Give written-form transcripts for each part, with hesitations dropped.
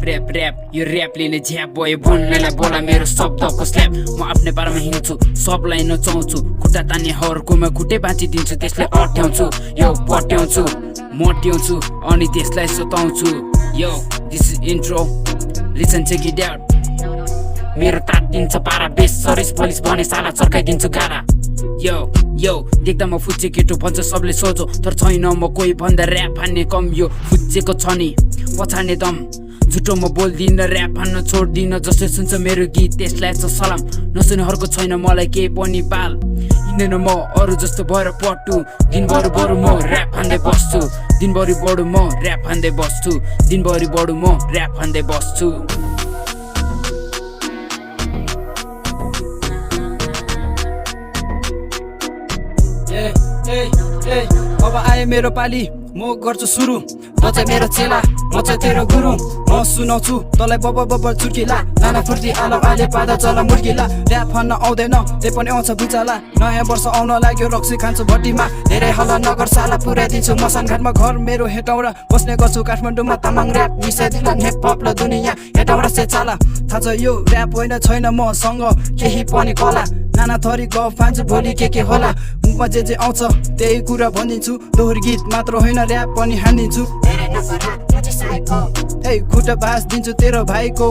rap rap यो ऱ्यापले नै झ्याप भयो बोल्नेलाई बोला मेरो शब्दको स्ल्याप म आफ्नै पारामा हिँड्छु सबलाई नचाउँछु खुट्टा तान्ने हरकोमा खुट्टै बाँचिदिन्छु त्यसलाई अट्याउँछु यो पट्याउँछु मट्याउँछु अनि त्यसलाई सताउँछु यो this is intro listen check it out मेरो तात्तिन्छ पारा बेस सरिस पुलिस भने साला चर्काइदिन्छु गाला यो यो देख्दा म फुच्चे केटो भन्छ सबले सोझो तर छैन म कोही भन्दा ऱ्याप हान्ने कम यो फुच्चेको छ नि पछाड्ने दम झुटो म बोल्दिनँ ऱ्याप हान्न छोड्दिनँ जसले सुन्छ मेरो गीत त्यसलाई छ सलाम नसुनेहरूको छैन मलाई केही पनि पाल हिँड्दैन म अरू जस्तो भएर पट्टु दिनभरि बरु म ऱ्याप हान्दै बस्छु दिनभरि बढु म ऱ्याप हान्दै बस्छु दिनभरि बढु म ऱ्याप हान्दै बस्छु अब आए मेरो पाली म गर्छु सुरु त चाहिँ मेरो चेला म चाहिँ तेरो गुरु म सुनाउँछु तँलाई बब बब चुर्किला नाना फुर्ती आलो आले पादा चला मुर्किला ऱ्याप हान्न आउँदैन त्यही पनि आउँछ बुचाला नयाँ वर्ष आउन लाग्यो रक्सी खान्छु भट्टीमा धेरै हल्ला नगर साला पुर्याइदिन्छु मसान घाटमा घर मेरो हेटौँडा बस्ने गर्छु काठमाडौँमा तामाङ ऱ्याप मिसाइदिला हिपहप ल दुनियाँ हेटौँडा से चाला थाहा छ यो ऱ्याप होइन छैन मसँग केही पनि कला नाना थरी गफ फान्छु भोलि के होला मुखमा जे आउँछ त्यही कुरा भनिदिन्छु दोहोरी गीत मात्र होइन ऱ्याप पनि हानिदिन्छु खुट्टा बास दिन्छु तेरो भाइको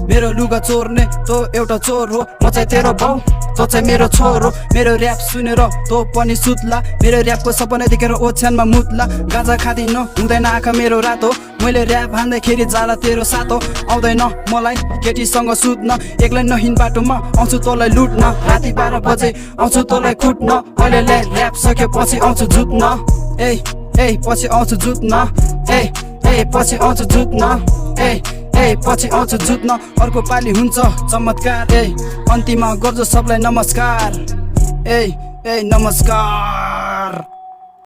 मेरो लुगा चोर्ने तँ एउटा चोर हो म चाहिँ तेरो बाउ तँ चाहिँ मेरो छोर हो मेरो ऱ्याप सुनेर तँ पनि सुत्ला मेरो ऱ्यापको सपना देखेर ओछ्यानमा मुत्ला गाजा खाँदिन हुँदैन आँखा मेरो रातो मैले ऱ्याप हान्दाखेरि जाला तेरो सातो आउँदैन मलाई केटीसँग सुत्न एक्लै नहिँड बाटोमा आउँछु तँलाई लुट्न राति 12 बजे आउँछु तँलाई कुट्न अहिले ऱ्याप सकेपछि आउँछु जुत्न पछि आउँछु जुत्न पछि आउँछु जुत्न पछि आउँछु जुत्न अर्को पाली हुन्छ चमत्कार अन्तिममा गर्छु सबलाई नमस्कार नमस्कार